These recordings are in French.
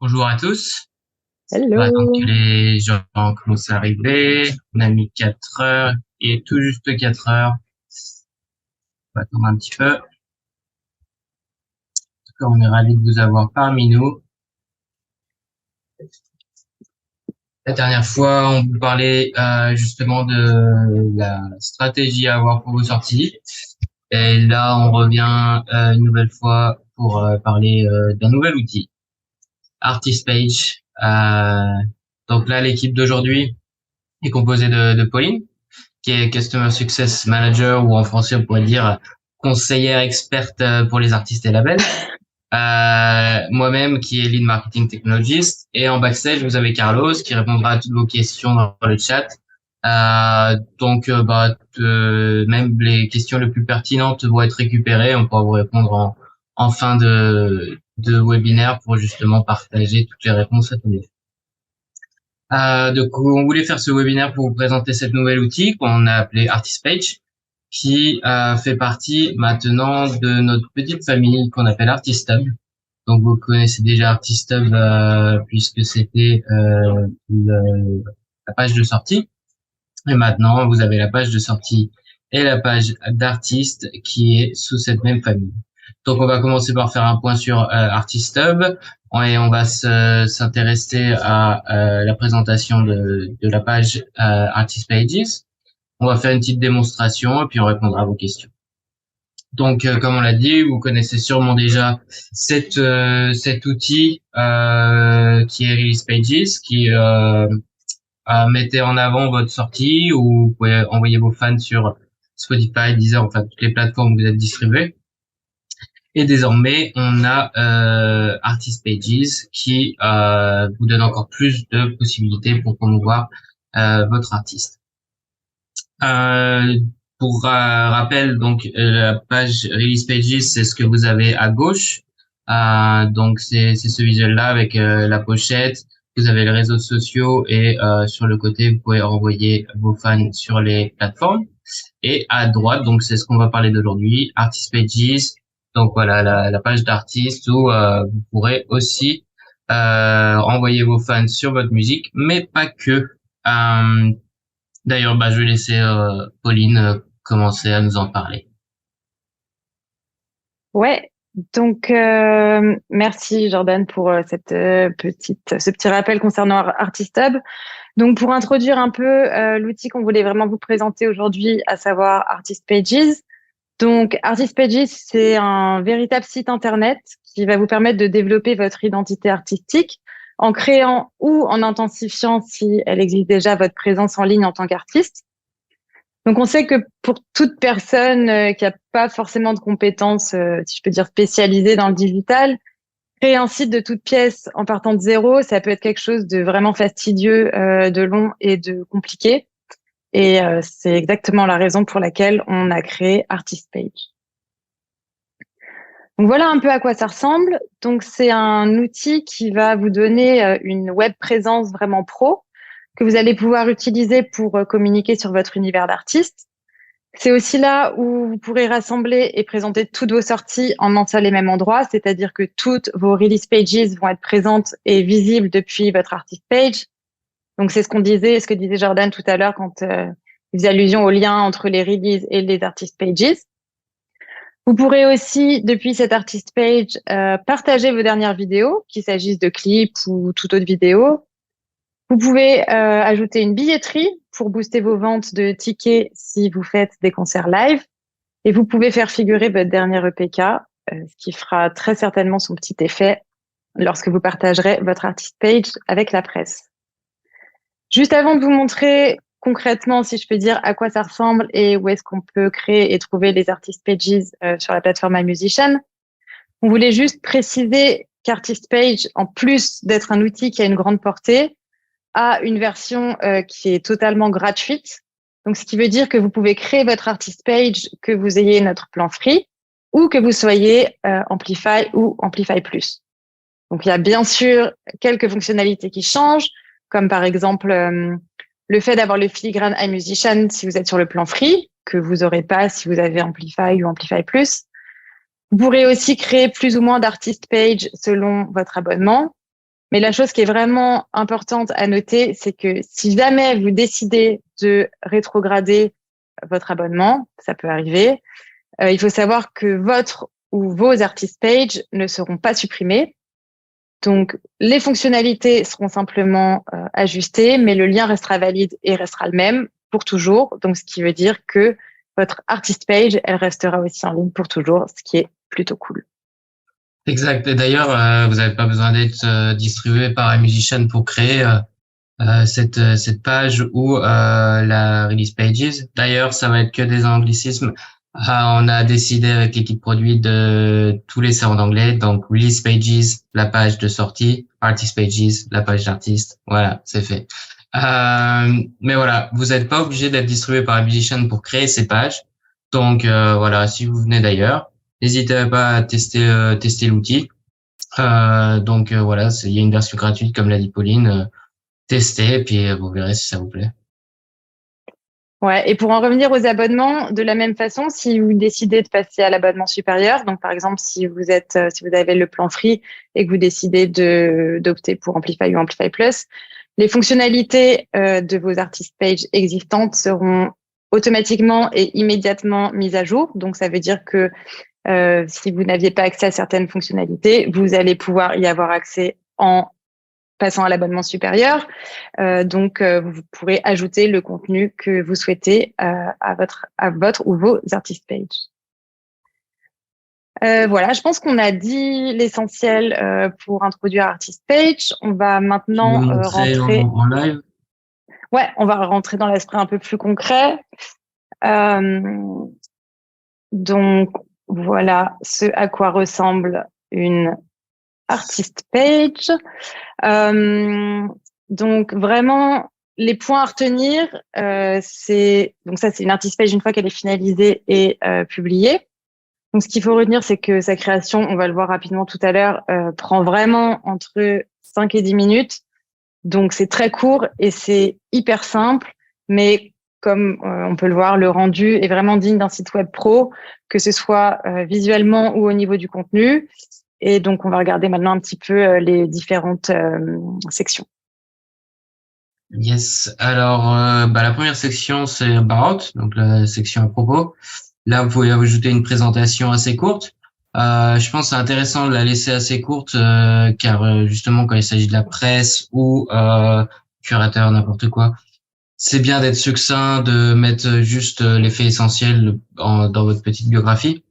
Bonjour à tous. On va attendre que Hello. les gens commencent à arriver. On a mis 4 heures et tout juste 4 heures. On va attendre un petit peu. En tout cas, on est ravis de vous avoir parmi nous. La dernière fois, on vous parlait justement de la stratégie à avoir pour vos sorties. Et là, on revient une nouvelle fois pour parler d'un nouvel outil, Artist Page. Donc là, l'équipe d'aujourd'hui est composée de Pauline, qui est Customer Success Manager, ou en français on pourrait dire conseillère experte pour les artistes et labels. Moi-même qui est Lead Marketing Technologist. Et en backstage, vous avez Carlos qui répondra à toutes vos questions dans le chat. Même les questions les plus pertinentes vont être récupérées. On pourra vous répondre en fin de webinaire pour justement partager toutes les réponses à tous les. Donc, on voulait faire ce webinaire pour vous présenter cette nouvelle outil qu'on a appelé Artist Page, qui fait partie maintenant de notre petite famille qu'on appelle Artisthub. Donc, vous connaissez déjà Artisthub puisque c'était la page de sortie. Et maintenant, vous avez la page de sortie et la page d'artiste qui est sous cette même famille. Donc, on va commencer par faire un point sur Artisthub et on va s'intéresser à la présentation de la page Artist Pages. On va faire une petite démonstration et puis on répondra à vos questions. Donc, comme on l'a dit, vous connaissez sûrement déjà cet outil qui est Release Pages, qui mettez en avant votre sortie, ou vous pouvez envoyer vos fans sur Spotify, Deezer, enfin toutes les plateformes où vous êtes distribués. Et désormais, on a Artist Pages qui vous donne encore plus de possibilités pour promouvoir votre artiste. Euh, pour rappel, donc la page Release Pages, c'est ce que vous avez à gauche. Donc c'est ce visuel-là avec la pochette. Vous avez les réseaux sociaux et sur le côté, vous pouvez envoyer vos fans sur les plateformes. Et à droite, donc c'est ce qu'on va parler d'aujourd'hui, Artist Pages. Donc voilà, la page d'artiste où vous pourrez aussi envoyer vos fans sur votre musique, mais pas que. D'ailleurs, je vais laisser Pauline commencer à nous en parler. Ouais, donc merci Jordan pour ce petit rappel concernant Artist Hub. Donc pour introduire un peu l'outil qu'on voulait vraiment vous présenter aujourd'hui, à savoir Artist Pages. Donc Artist Pages, c'est un véritable site internet qui va vous permettre de développer votre identité artistique en créant ou en intensifiant, si elle existe déjà, votre présence en ligne en tant qu'artiste. Donc, on sait que pour toute personne qui n'a pas forcément de compétences, si je peux dire, spécialisées dans le digital, créer un site de toute pièce en partant de zéro, ça peut être quelque chose de vraiment fastidieux, de long et de compliqué. Et c'est exactement la raison pour laquelle on a créé Artist Page. Donc, voilà un peu à quoi ça ressemble. Donc, c'est un outil qui va vous donner une web présence vraiment pro que vous allez pouvoir utiliser pour communiquer sur votre univers d'artiste. C'est aussi là où vous pourrez rassembler et présenter toutes vos sorties en un seul et même endroit, c'est-à-dire que toutes vos release pages vont être présentes et visibles depuis votre artist page. Donc c'est ce que disait Jordan tout à l'heure quand il faisait allusion au lien entre les releases et les artist pages. Vous pourrez aussi, depuis cette artist page, partager vos dernières vidéos, qu'il s'agisse de clips ou toute autre vidéo. Vous pouvez ajouter une billetterie pour booster vos ventes de tickets si vous faites des concerts live. Et vous pouvez faire figurer votre dernier EPK, ce qui fera très certainement son petit effet lorsque vous partagerez votre artist page avec la presse. Juste avant de vous montrer concrètement, si je peux dire, à quoi ça ressemble et où est-ce qu'on peut créer et trouver les artist pages sur la plateforme iMusician, on voulait juste préciser qu'Artist Page, en plus d'être un outil qui a une grande portée, a une version qui est totalement gratuite. Donc, ce qui veut dire que vous pouvez créer votre artist page, que vous ayez notre plan free ou que vous soyez Amplify ou Amplify Plus. Donc, il y a bien sûr quelques fonctionnalités qui changent, comme par exemple le fait d'avoir le filigrane iMusician si vous êtes sur le plan free, que vous n'aurez pas si vous avez Amplify ou Amplify Plus. Vous pourrez aussi créer plus ou moins d'artist page selon votre abonnement. Mais la chose qui est vraiment importante à noter, c'est que si jamais vous décidez de rétrograder votre abonnement, ça peut arriver, il faut savoir que votre ou vos artist pages ne seront pas supprimés. Donc, les fonctionnalités seront simplement ajustées, mais le lien restera valide et restera le même pour toujours. Donc, ce qui veut dire que votre artist page, elle restera aussi en ligne pour toujours, ce qui est plutôt cool. Exact. Et d'ailleurs, vous n'avez pas besoin d'être distribué par iMusician pour créer cette page ou la release pages. D'ailleurs, ça va être que des anglicismes. On a décidé avec l'équipe produit de tout laisser en anglais. Donc, release pages, la page de sortie, artist pages, la page d'artiste. Voilà, c'est fait. Mais voilà, vous n'êtes pas obligé d'être distribué par iMusician pour créer ces pages. Donc, voilà, si vous venez d'ailleurs, n'hésitez pas à tester l'outil. Donc, voilà, il y a une version gratuite, comme l'a dit Pauline. Testez et puis vous verrez si ça vous plaît. Ouais, et pour en revenir aux abonnements, de la même façon, si vous décidez de passer à l'abonnement supérieur, donc par exemple si vous avez le plan free et que vous décidez d'opter pour Amplify ou Amplify Plus, les fonctionnalités de vos artist pages existantes seront automatiquement et immédiatement mises à jour. Donc ça veut dire que si vous n'aviez pas accès à certaines fonctionnalités, vous allez pouvoir y avoir accès en passant à l'abonnement supérieur. Donc, vous pourrez ajouter le contenu que vous souhaitez à votre ou vos artist pages. Voilà, je pense qu'on a dit l'essentiel pour introduire artist page. On va maintenant rentrer en live. Ouais, on va rentrer dans l'aspect un peu plus concret. Donc, voilà ce à quoi ressemble une artist page. Donc vraiment les points à retenir, c'est une artist page une fois qu'elle est finalisée et publiée. Donc ce qu'il faut retenir, c'est que sa création, on va le voir rapidement tout à l'heure, prend vraiment entre 5 et 10 minutes. Donc c'est très court et c'est hyper simple, mais comme on peut le voir, le rendu est vraiment digne d'un site web pro, que ce soit visuellement ou au niveau du contenu. Et donc, on va regarder maintenant un petit peu les différentes sections. Yes. Alors, la première section, c'est About, donc la section à propos. Là, vous pouvez ajouter une présentation assez courte. Je pense que c'est intéressant de la laisser assez courte, car justement, quand il s'agit de la presse ou curateur, n'importe quoi, c'est bien d'être succinct, de mettre juste les faits essentiels dans votre petite biographie.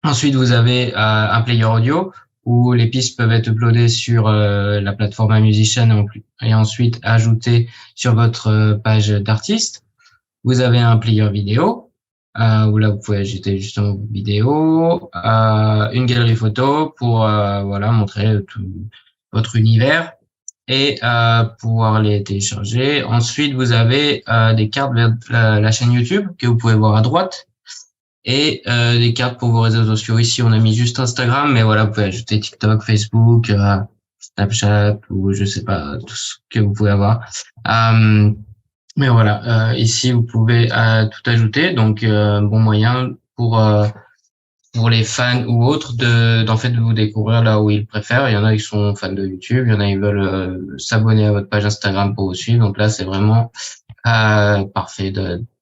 Ensuite, vous avez un player audio où les pistes peuvent être uploadées sur la plateforme iMusician et ensuite ajoutées sur votre page d'artiste. Vous avez un player vidéo où là, vous pouvez ajouter justement vos vidéos, une galerie photo pour montrer tout votre univers et pouvoir les télécharger. Ensuite, vous avez des cartes vers la chaîne YouTube que vous pouvez voir à droite. Et des cartes pour vos réseaux sociaux. Ici, on a mis juste Instagram, mais voilà, vous pouvez ajouter TikTok, Facebook, Snapchat ou je sais pas, tout ce que vous pouvez avoir. Mais voilà, ici, vous pouvez tout ajouter. Donc, bon moyen pour les fans ou autres de vous découvrir là où ils préfèrent. Il y en a qui sont fans de YouTube, il y en a qui veulent s'abonner à votre page Instagram pour vous suivre. Donc là, c'est vraiment parfait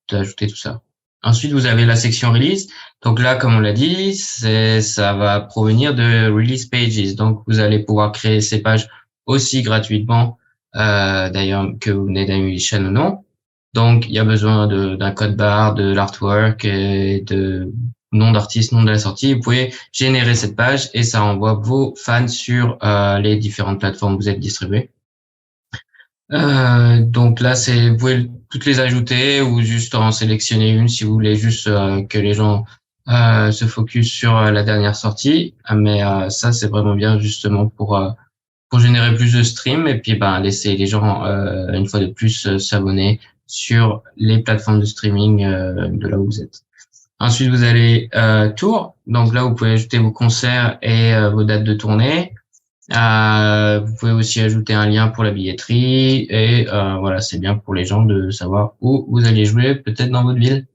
d'ajouter tout ça. Ensuite, vous avez la section release. Donc là, comme on l'a dit, ça va provenir de release pages. Donc, vous allez pouvoir créer ces pages aussi gratuitement, d'ailleurs, que vous venez d'iMusician ou non. Donc, il y a besoin d'un code barre, de l'artwork et de nom d'artiste, nom de la sortie. Vous pouvez générer cette page et ça envoie vos fans sur les différentes plateformes où vous êtes distribués. Donc là, vous pouvez toutes les ajouter ou juste en sélectionner une si vous voulez juste que les gens se focus sur la dernière sortie. Mais ça, c'est vraiment bien justement pour générer plus de streams et puis laisser les gens une fois de plus s'abonner sur les plateformes de streaming de là où vous êtes. Ensuite, vous allez tour. Donc là, vous pouvez ajouter vos concerts et vos dates de tournée. Vous pouvez aussi ajouter un lien pour la billetterie et voilà, c'est bien pour les gens de savoir où vous allez jouer, peut-être dans votre ville.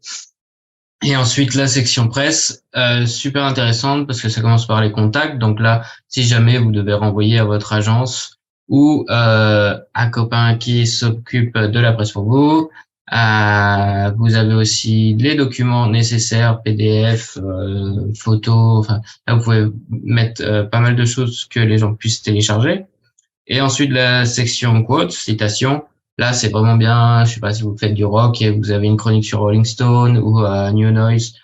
Et ensuite, la section presse, super intéressante parce que ça commence par les contacts. Donc là, si jamais vous devez renvoyer à votre agence ou un copain qui s'occupe de la presse pour vous. Vous avez aussi les documents nécessaires, PDF, photos. Enfin, là, vous pouvez mettre pas mal de choses que les gens puissent télécharger. Et ensuite, la section quotes, citations. Là, c'est vraiment bien. Je sais pas si vous faites du rock et vous avez une chronique sur Rolling Stone ou New Noise,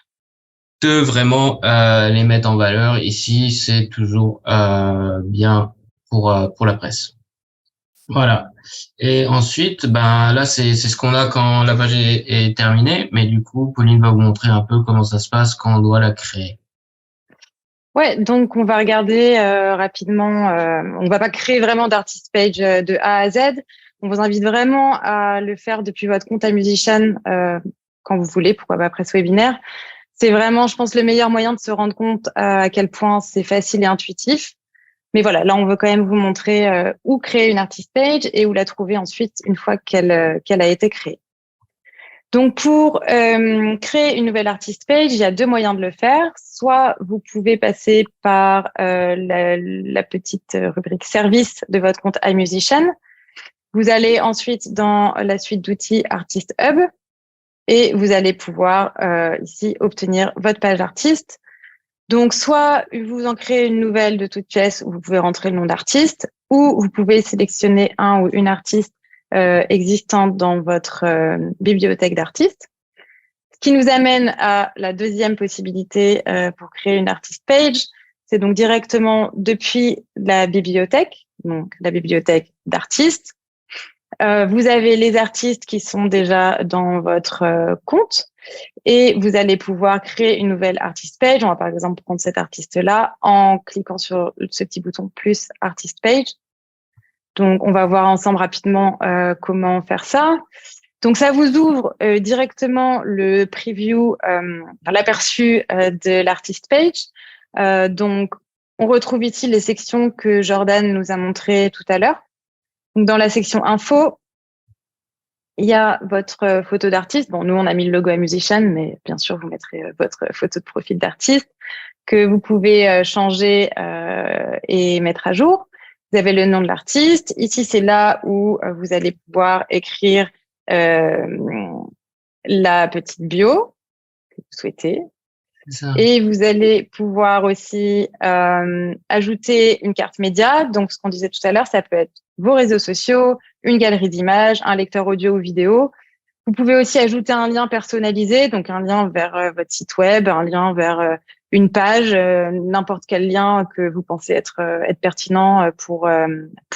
de vraiment les mettre en valeur. Ici, c'est toujours bien pour la presse. Voilà. Et ensuite, ben là, c'est ce qu'on a quand la page est terminée. Mais du coup, Pauline va vous montrer un peu comment ça se passe quand on doit la créer. Ouais, donc on va regarder rapidement. On va pas créer vraiment d'artist page de A à Z. On vous invite vraiment à le faire depuis votre compte iMusician quand vous voulez, pourquoi pas après ce webinaire. C'est vraiment, je pense, le meilleur moyen de se rendre compte à quel point c'est facile et intuitif. Mais voilà, là, on veut quand même vous montrer où créer une artist page et où la trouver ensuite une fois qu'elle a été créée. Donc, pour créer une nouvelle artist page, il y a deux moyens de le faire. Soit vous pouvez passer par la petite rubrique service de votre compte iMusician. Vous allez ensuite dans la suite d'outils Artist Hub et vous allez pouvoir ici obtenir votre page d'artiste. Donc, soit vous en créez une nouvelle de toute pièce où vous pouvez rentrer le nom d'artiste, ou vous pouvez sélectionner un ou une artiste existante dans votre bibliothèque d'artistes. Ce qui nous amène à la deuxième possibilité pour créer une artist page, c'est donc directement depuis la bibliothèque, donc la bibliothèque d'artistes. Vous avez les artistes qui sont déjà dans votre compte et vous allez pouvoir créer une nouvelle artist page. On va par exemple prendre cet artiste-là en cliquant sur ce petit bouton plus artist page. Donc, on va voir ensemble rapidement comment faire ça. Donc, ça vous ouvre directement le preview, l'aperçu de l'artist page. Donc, on retrouve ici les sections que Jordan nous a montrées tout à l'heure. Donc, dans la section info, il y a votre photo d'artiste. Bon, nous, on a mis le logo à Musician, mais bien sûr, vous mettrez votre photo de profil d'artiste que vous pouvez changer et mettre à jour. Vous avez le nom de l'artiste. Ici, c'est là où vous allez pouvoir écrire la petite bio que vous souhaitez. C'est ça. Et vous allez pouvoir aussi ajouter une carte média. Donc, ce qu'on disait tout à l'heure, ça peut être vos réseaux sociaux, une galerie d'images, un lecteur audio ou vidéo. Vous pouvez aussi ajouter un lien personnalisé, donc un lien vers votre site web, un lien vers une page, n'importe quel lien que vous pensez être pertinent pour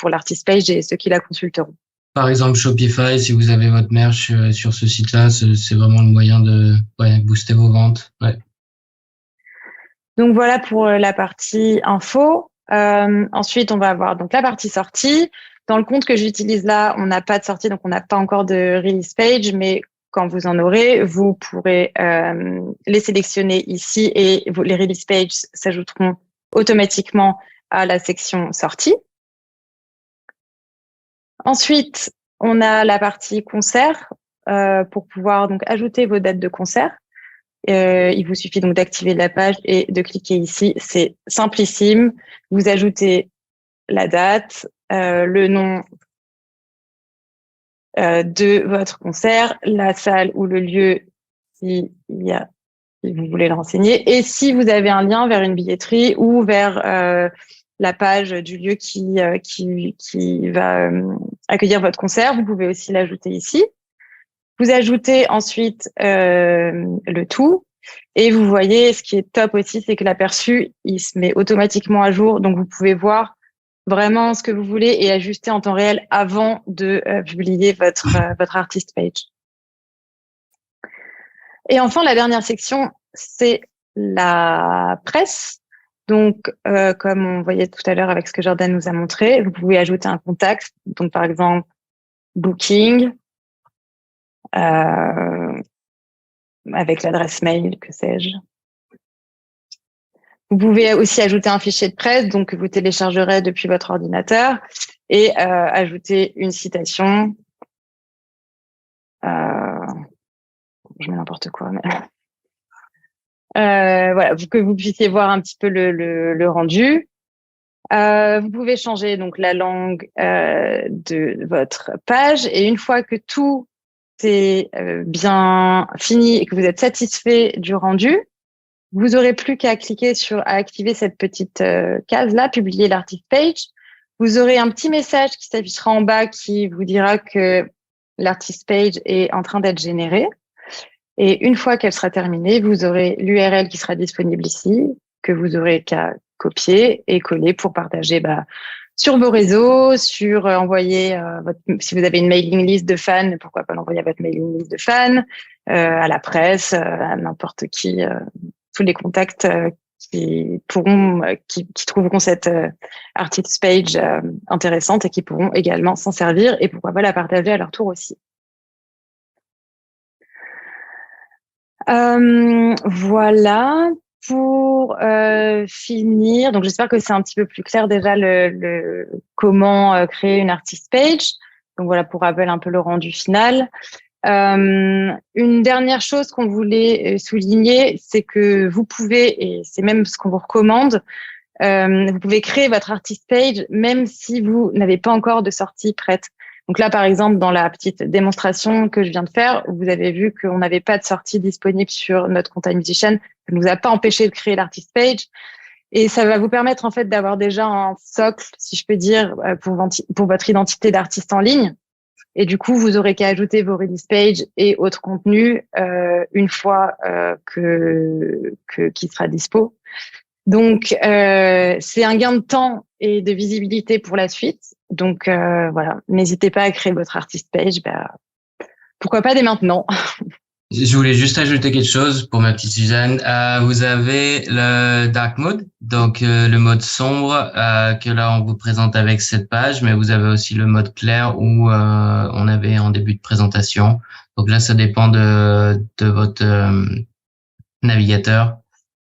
l'artist page et ceux qui la consulteront. Par exemple, Shopify, si vous avez votre merch sur ce site-là, c'est vraiment le moyen de booster vos ventes. Ouais. Donc voilà pour la partie info. Ensuite, on va avoir donc la partie sortie. Dans le compte que j'utilise là, on n'a pas de sortie, donc on n'a pas encore de release page, mais quand vous en aurez, vous pourrez les sélectionner ici et les release pages s'ajouteront automatiquement à la section sortie. Ensuite, on a la partie concert pour pouvoir donc ajouter vos dates de concert. Il vous suffit donc d'activer la page et de cliquer ici. C'est simplissime. Vous ajoutez la date, le nom de votre concert, la salle ou le lieu si vous voulez le renseigner, et si vous avez un lien vers une billetterie ou vers la page du lieu qui va accueillir votre concert, vous pouvez aussi l'ajouter ici. Vous ajoutez ensuite le tout. Et vous voyez, ce qui est top aussi, c'est que l'aperçu, il se met automatiquement à jour. Donc, vous pouvez voir vraiment ce que vous voulez et ajuster en temps réel avant de publier votre artist page. Et enfin, la dernière section, c'est la presse. Donc, comme on voyait tout à l'heure avec ce que Jordan nous a montré, vous pouvez ajouter un contact. Donc, par exemple, booking, avec l'adresse mail, que sais-je. Vous pouvez aussi ajouter un fichier de presse, donc que vous téléchargerez depuis votre ordinateur, et ajouter une citation. Je mets n'importe quoi, mais voilà, que vous puissiez voir un petit peu le rendu. Vous pouvez changer donc la langue de votre page et une fois que tout est bien fini et que vous êtes satisfait du rendu, vous aurez plus qu'à cliquer à activer cette petite case là, publier l'artist page. Vous aurez un petit message qui s'affichera en bas qui vous dira que l'artist page est en train d'être générée. Et une fois qu'elle sera terminée, vous aurez l'URL qui sera disponible ici, que vous aurez qu'à copier et coller pour partager sur vos réseaux, sur envoyer si vous avez une mailing list de fans, pourquoi pas l'envoyer à votre mailing list de fans, à la presse, à n'importe qui, tous les contacts qui trouveront cette artist page intéressante et qui pourront également s'en servir et pourquoi pas la partager à leur tour aussi. Voilà pour finir. Donc j'espère que c'est un petit peu plus clair déjà le comment créer une artist page. Donc voilà pour rappel un peu le rendu final. Une dernière chose qu'on voulait souligner, c'est que vous pouvez, et c'est même ce qu'on vous recommande, vous pouvez créer votre artist page même si vous n'avez pas encore de sortie prête. Donc là, par exemple, dans la petite démonstration que je viens de faire, vous avez vu qu'on n'avait pas de sortie disponible sur notre compte iMusician. Ça ne nous a pas empêché de créer l'artist page. Et ça va vous permettre en fait d'avoir déjà un socle, si je peux dire, pour votre identité d'artiste en ligne. Et du coup, vous aurez qu'à ajouter vos release pages et autres contenus une fois qu'il sera dispo. Donc, c'est un gain de temps et de visibilité pour la suite. Donc, voilà, n'hésitez pas à créer votre artist page. Pourquoi pas dès maintenant. Je voulais juste ajouter quelque chose pour ma petite Suzanne. Vous avez le dark mode, donc le mode sombre que là on vous présente avec cette page, mais vous avez aussi le mode clair où on avait en début de présentation. Donc là, ça dépend de votre navigateur.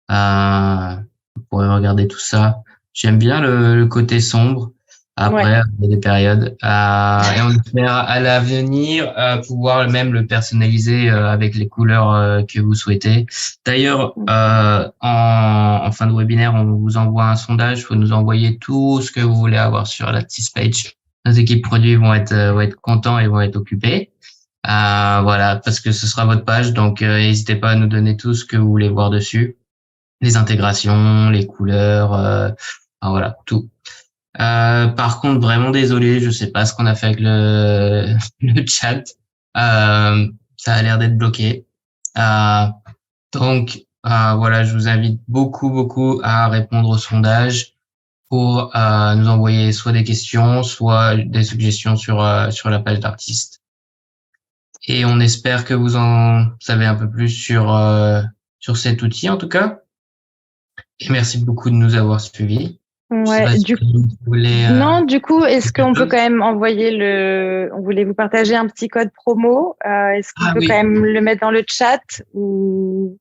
Vous pourrez regarder tout ça. J'aime bien le côté sombre. Après, Ouais. il y a des périodes. Et on espère à l'avenir pouvoir même le personnaliser avec les couleurs que vous souhaitez. D'ailleurs, en fin de webinaire, on vous envoie un sondage. Il faut nous envoyer tout ce que vous voulez avoir sur la artist page. Nos équipes produits vont être contents et vont être occupés. Voilà, parce que ce sera votre page. Donc, n'hésitez pas à nous donner tout ce que vous voulez voir dessus. Les intégrations, les couleurs, voilà, tout. Par contre, vraiment désolé, je sais pas ce qu'on a fait avec le chat. Ça a l'air d'être bloqué. Donc, voilà, je vous invite beaucoup à répondre au sondage pour nous envoyer soit des questions, soit des suggestions sur la page d'artiste. Et on espère que vous en savez un peu plus sur cet outil en tout cas. Et merci beaucoup de nous avoir suivis. Ouais, non, du coup, est-ce qu'on peut quand même envoyer on voulait vous partager un petit code promo. Est-ce qu'on peut quand même le mettre dans le chat ou...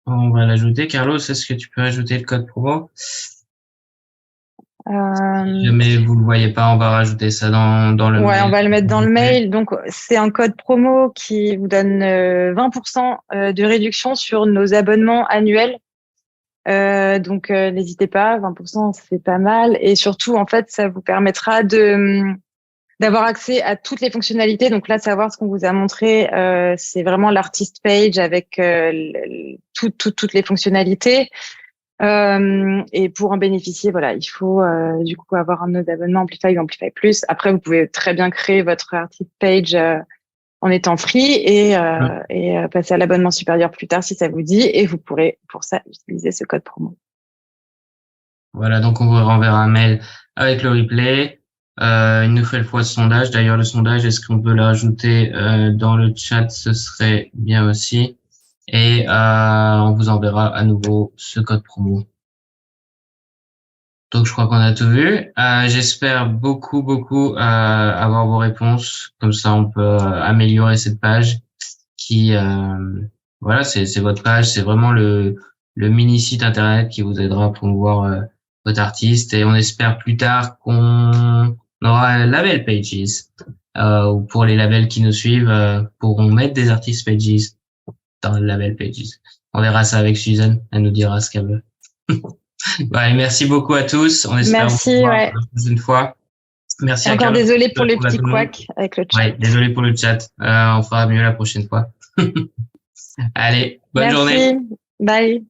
On va l'ajouter. Carlos, est-ce que tu peux ajouter le code promo? Si jamais vous le voyez pas, on va rajouter ça dans le mail. Ouais, on va le mettre dans le mail. Donc, c'est un code promo qui vous donne 20% de réduction sur nos abonnements annuels. Donc, n'hésitez pas, 20%, c'est pas mal. Et surtout, en fait, ça vous permettra d'avoir accès à toutes les fonctionnalités. Donc là, savoir ce qu'on vous a montré, c'est vraiment l'artist page avec toutes les fonctionnalités. Et pour en bénéficier, voilà, il faut du coup avoir un mode abonnement Amplify ou Amplify Plus. Après, vous pouvez très bien créer votre artist page en étant free et passer à l'abonnement supérieur plus tard si ça vous dit. Et vous pourrez pour ça utiliser ce code promo. Voilà, donc on vous renverra un mail avec le replay. Une nouvelle fois ce sondage. D'ailleurs, le sondage, est-ce qu'on peut le rajouter dans le chat? Ce serait bien aussi. Et on vous enverra à nouveau ce code promo. Donc, je crois qu'on a tout vu. J'espère beaucoup avoir vos réponses. Comme ça, on peut améliorer cette page qui, voilà, c'est votre page. C'est vraiment le mini site internet qui vous aidera à promouvoir votre artiste. Et on espère plus tard qu'on aura un label pages. Ou pour les labels qui nous suivent, pourront mettre des artistes pages dans le label pages. On verra ça avec Susan. Elle nous dira ce qu'elle veut. Bah, et merci beaucoup à tous. On espère vous Merci, revoir ouais. la prochaine fois. Merci Et à encore Carole. désolé pour les À petits tout le monde. couacs avec le chat. Ouais, désolé pour le chat. On fera mieux la prochaine fois. Allez, bonne journée. Merci. Bye.